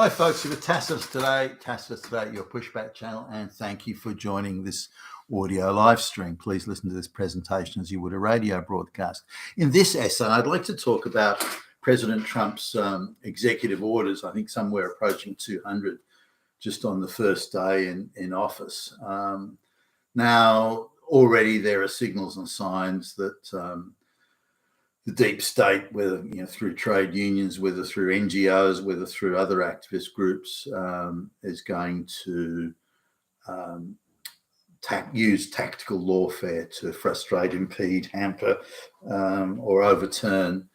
Hi folks, you're with Tacitus today, your pushback channel, and thank you for joining this audio live stream. Please listen to this presentation as you would a radio broadcast. In this essay, I'd like to talk about President Trump's executive orders, I think somewhere approaching 200 just on the first day in office. Now, already there are signals and signs that the deep state, whether through trade unions, whether through NGOs, whether through other activist groups, is going to use tactical lawfare to frustrate, impede, hamper, or overturn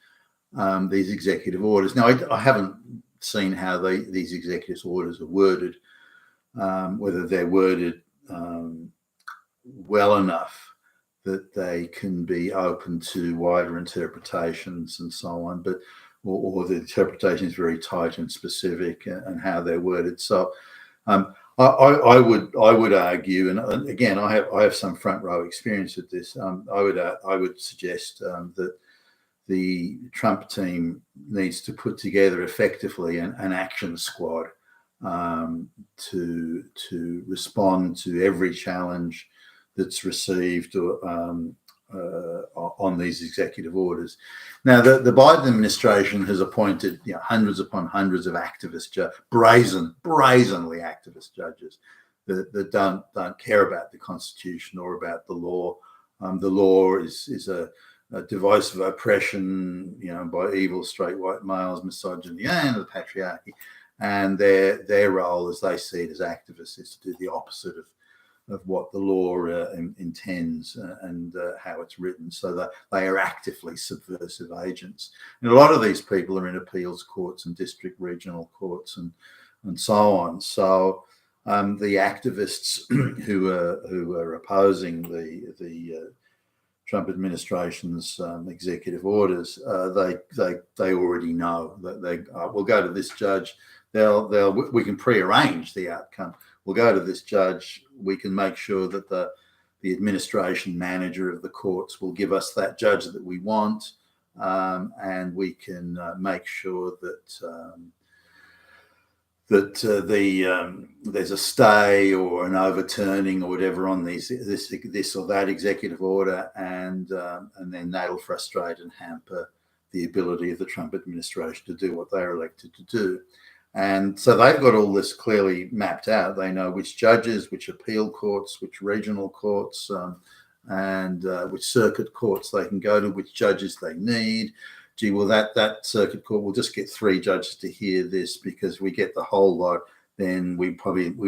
these executive orders. Now, I haven't seen how these executive orders are worded, whether they're worded well enough that they can be open to wider interpretations and so on, but or the interpretation is very tight and specific and how they're worded. So I would argue, and again I have some front row experience with this. I would suggest that the Trump team needs to put together effectively an action squad to respond to every challenge that's received on these executive orders. Now, the Biden administration has appointed hundreds upon hundreds of activist, brazenly activist judges that don't care about the Constitution or about the law. The law is a device of oppression, by evil straight white males, misogyny, and the patriarchy. And their role, as they see it as activists, is to do the opposite of what the law intends and how it's written, so that they are actively subversive agents. And a lot of these people are in appeals courts and district regional courts and so on. So the activists who are opposing the Trump administration's executive orders, they already know that they will go to this judge. We can prearrange the outcome. We'll go to this judge. We can make sure that the administration manager of the courts will give us that judge that we want, and we can make sure that there's a stay or an overturning or whatever on this or that executive order, and then that'll frustrate and hamper the ability of the Trump administration to do what they're elected to do. And so they've got all this clearly mapped out. They know which judges, which appeal courts, which regional courts, and which circuit courts they can go to, which judges they need. Gee, well, that circuit court will just get 3 judges to hear this because we get the whole lot, then we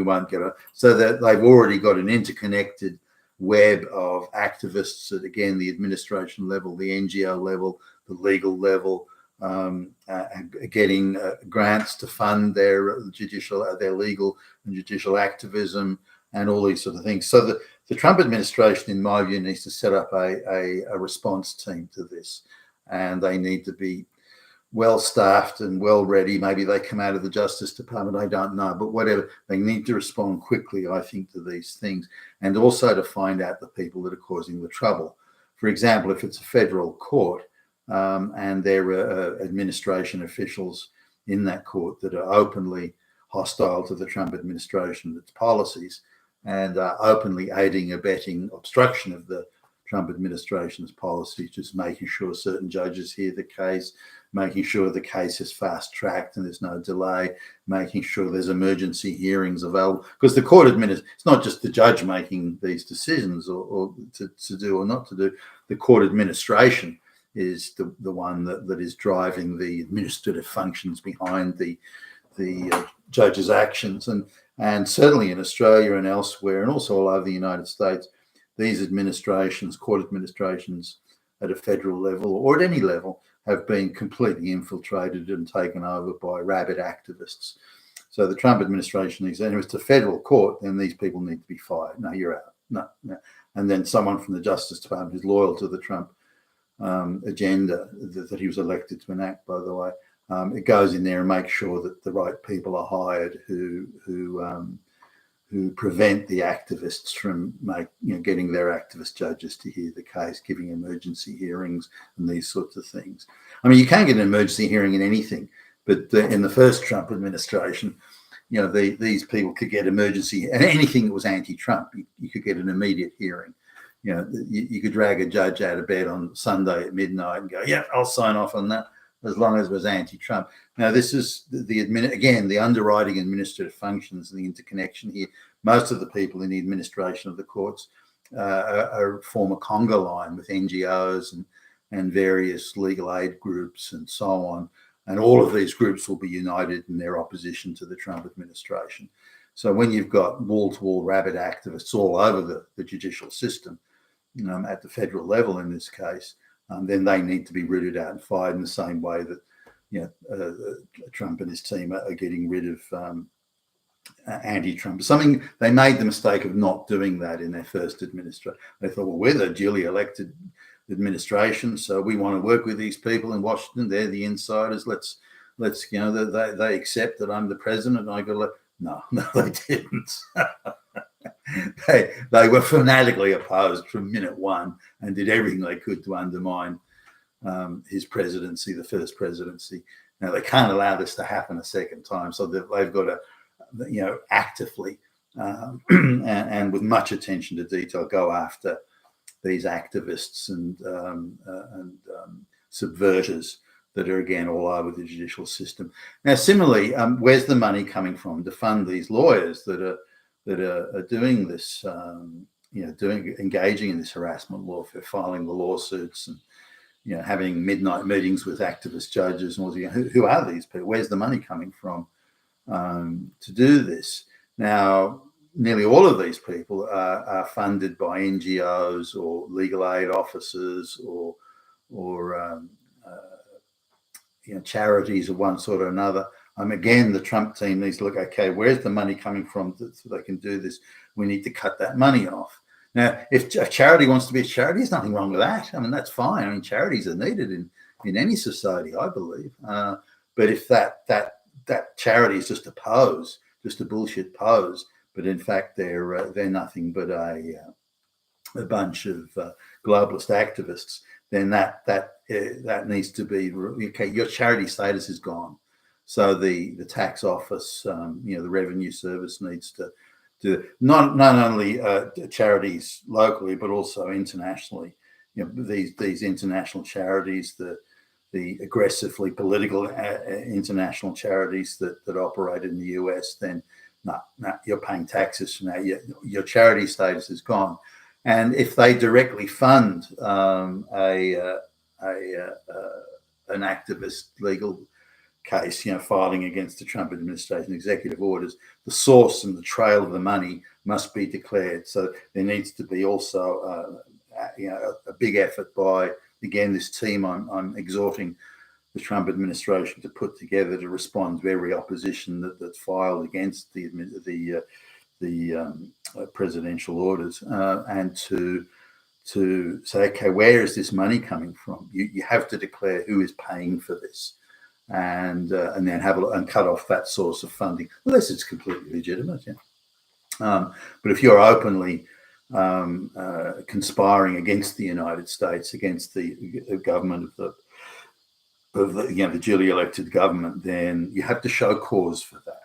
won't get it. So that they've already got an interconnected web of activists at, again, the administration level, the NGO level, the legal level, getting grants to fund their legal and judicial activism and all these sort of things. So the Trump administration, in my view, needs to set up a response team to this, and they need to be well staffed and well ready. Maybe they come out of the Justice Department, I don't know, but whatever. They need to respond quickly, I think, to these things, and also to find out the people that are causing the trouble. For example, if it's a federal court, and there are administration officials in that court that are openly hostile to the Trump administration and its policies, and openly aiding, abetting obstruction of the Trump administration's policies, just making sure certain judges hear the case, making sure the case is fast-tracked and there's no delay, making sure there's emergency hearings available. Because the court it's not just the judge making these decisions or to do or not to do. The court administration is the one that is driving the administrative functions behind the judge's actions, and certainly in Australia and elsewhere, and also all over the United States, these court administrations at a federal level or at any level, have been completely infiltrated and taken over by rabid activists. So the Trump administration needs, and if it's a federal court, then these people need to be fired. No, you're out. No. And then someone from the Justice Department who's loyal to the Trump agenda that he was elected to enact, by the way, it goes in there and makes sure that the right people are hired who prevent the activists from getting their activist judges to hear the case, giving emergency hearings and these sorts of things. I mean, you can't get an emergency hearing in anything, But in the first Trump administration, these people could get emergency, and anything that was anti-Trump, you could get an immediate hearing. You could drag a judge out of bed on Sunday at midnight and go, yeah, I'll sign off on that, as long as it was anti-Trump. Now, this is the underwriting administrative functions and the interconnection here. Most of the people in the administration of the courts form a conga line with NGOs and various legal aid groups and so on. And all of these groups will be united in their opposition to the Trump administration. So when you've got wall-to-wall rabid activists all over the judicial system, at the federal level in this case, then they need to be rooted out and fired in the same way that Trump and his team are getting rid of anti-Trump. They made the mistake of not doing that in their first administration. They thought, well, we're the duly elected administration, so we want to work with these people in Washington. They're the insiders. Let's they accept that I'm the president, and I go, no, they didn't. They were fanatically opposed from minute one and did everything they could to undermine his presidency, the first presidency. Now, they can't allow this to happen a second time, so they've got to, actively and with much attention to detail, go after these activists and subverters that are, again, all over the judicial system. Now, similarly, where's the money coming from to fund these lawyers that are doing this, engaging in this harassment lawfare, filing the lawsuits and, having midnight meetings with activist judges and all? Who are these people? Where's the money coming from to do this? Now, nearly all of these people are funded by NGOs or legal aid offices or charities of one sort or another. Again, the Trump team needs to look, okay, where's the money coming from so they can do this? We need to cut that money off. Now, if a charity wants to be a charity, there's nothing wrong with that. That's fine. Charities are needed in any society, I believe. But if that charity is just a pose, just a bullshit pose, but in fact they're nothing but a bunch of globalist activists, then that needs to be, okay, your charity status is gone. So the tax office, the revenue service needs to do not only charities locally but also internationally. These international charities, the aggressively political international charities that operate in the US, then no, you're paying taxes now. Your charity status is gone. And if they directly fund an activist legal case, filing against the Trump administration executive orders, the source and the trail of the money must be declared. So there needs to be also a big effort by, again, this team I'm exhorting the Trump administration to put together to respond to every opposition that's filed against the presidential orders, and to say, okay, where is this money coming from? You have to declare who is paying for this, and then have a look and cut off that source of funding, unless it's completely legitimate. But if you're openly conspiring against the United States, against the government of the duly elected government, then you have to show cause for that.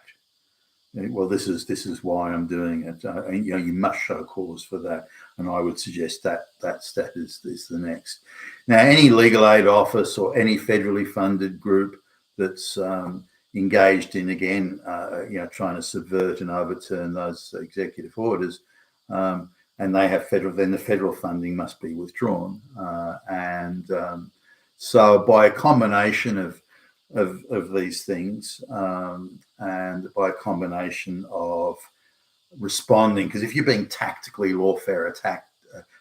Well, this is why I'm doing it. You must show cause for that, and I would suggest that step is the next. Now, any legal aid office or any federally funded group that's engaged in, again, trying to subvert and overturn those executive orders, and they have then the federal funding must be withdrawn, so by a combination of these things, and by a combination of responding, because if you're being tactically lawfare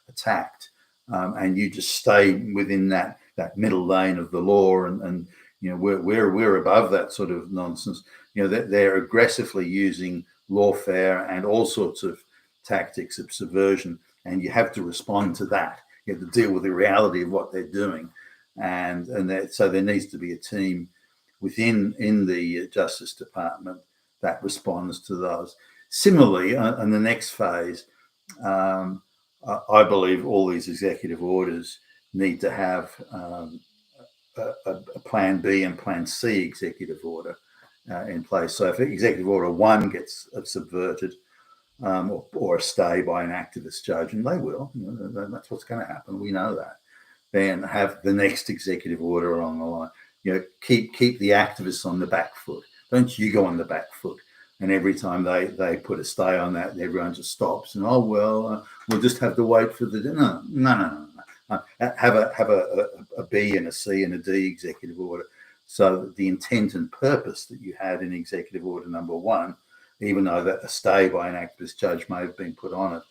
attacked, and you just stay within that middle lane of the law, and we're above that sort of nonsense. They're aggressively using lawfare and all sorts of tactics of subversion, and you have to respond to that. You have to deal with the reality of what they're doing, and so there needs to be a team within the Justice Department that responds to those. Similarly, in the next phase, I believe all these executive orders need to have a Plan B and Plan C executive order in place. So if Executive Order 1 gets subverted, or a stay by an activist judge, and they will, that's what's going to happen. We know that. Then have the next executive order along the line. Keep the activists on the back foot. Don't you go on the back foot. And every time they put a stay on that, everyone just stops and we'll just have to wait for the no. Have a B and a C and a D executive order. So the intent and purpose that you had in Executive Order number 1, even though that a stay by an activist judge may have been put on it,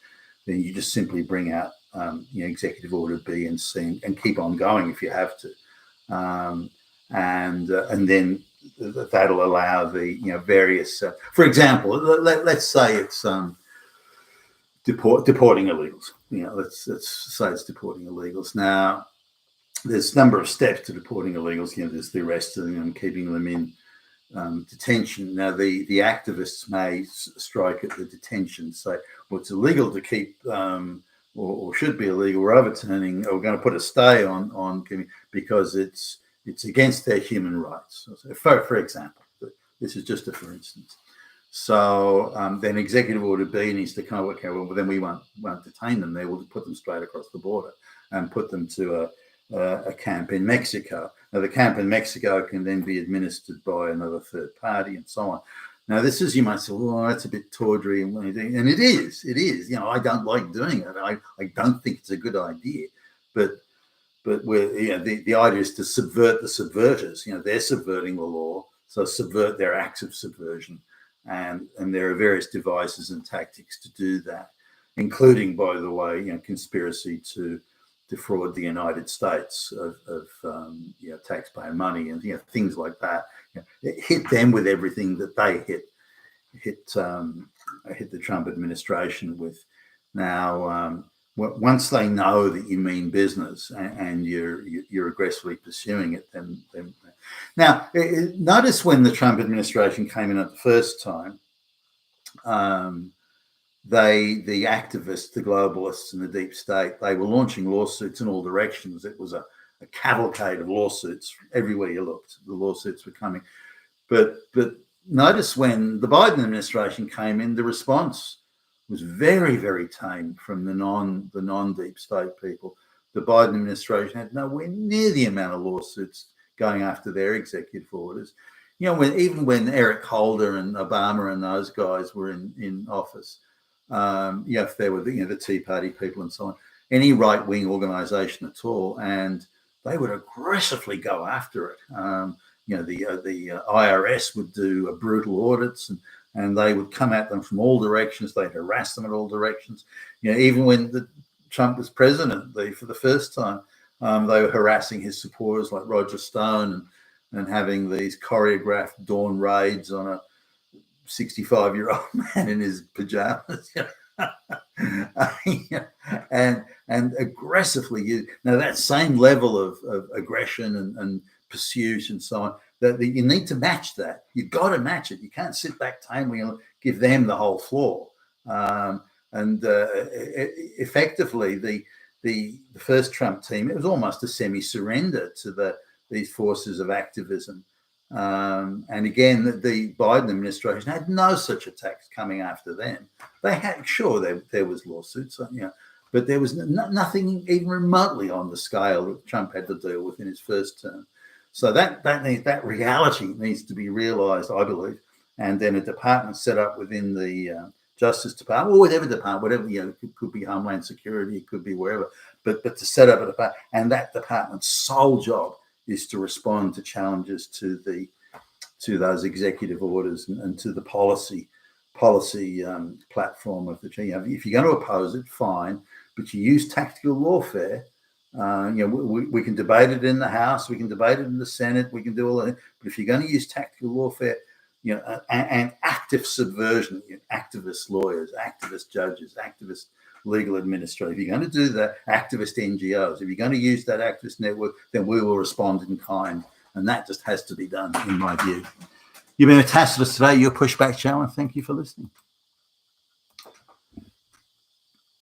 then you just simply bring out Executive Order B and C and keep on going if you have to, and then that'll allow the various. For example, let's say it's deporting illegals. Let's say it's deporting illegals. Now, there's a number of steps to deporting illegals. There's the arresting them, keeping them in detention. Now, the activists may strike at the detention, say, well, it's illegal to keep, or should be illegal. We're overturning, or we're going to put a stay on because it's against their human rights. For example, this is just a for instance. So then Executive Order B needs to kind of work out, well, then we won't detain them there. We'll put them straight across the border and put them to a camp in Mexico. Now, the camp in Mexico can then be administered by another third party and so on. Now, this is, you might say, well, that's a bit tawdry, and it is. I don't like doing it. I don't think it's a good idea, but the idea is to subvert the subverters. They're subverting the law, so subvert their acts of subversion, and there are various devices and tactics to do that, including, by the way, conspiracy to defraud the United States of taxpayer money and things like that. Hit them with everything that they hit the Trump administration with. Now, once they know that you mean business and you're aggressively pursuing it, then now notice when the Trump administration came in at the first time. The activists, the globalists and the deep state, they were launching lawsuits in all directions. It was a cavalcade of lawsuits everywhere you looked. The lawsuits were coming. But notice when the Biden administration came in, the response was very, very tame from the non-deep state people. The Biden administration had nowhere near the amount of lawsuits going after their executive orders. Even when Eric Holder and Obama and those guys were in office, if there were the Tea Party people and so on, any right-wing organisation at all, and they would aggressively go after it. The IRS would do brutal audits, and they would come at them from all directions. They'd harass them in all directions. Even when Trump was president, for the first time, they were harassing his supporters like Roger Stone and having these choreographed dawn raids on a 65-year-old man in his pajamas, and aggressively use. Now, that same level of aggression and pursuit and so on, that you need to match that. You've got to match it. You can't sit back tamely and give them the whole floor. Effectively, the first Trump team, it was almost a semi-surrender to these forces of activism. And again, the Biden administration had no such attacks coming after them. They had, sure, there was lawsuits, but there was nothing even remotely on the scale that Trump had to deal with in his first term. So that reality needs to be realised, I believe, and then a department set up within the Justice Department, or whatever department, whatever, it could be Homeland Security, it could be wherever, but to set up a department, and that department's sole job is to respond to challenges to those executive orders and to the policy platform of the team. If you're going to oppose it, fine, but you use tactical lawfare. We can debate it in the House, we can debate it in the Senate, we can do all that. But if you're going to use tactical lawfare, and active subversion, activist lawyers, activist judges, activist legal administrators, if you're going to do that, activist NGOs, if you're going to use that activist network, then we will respond in kind. And that just has to be done, in my view. You've been a Tacitus today. Your Pushback Channel. Thank you for listening.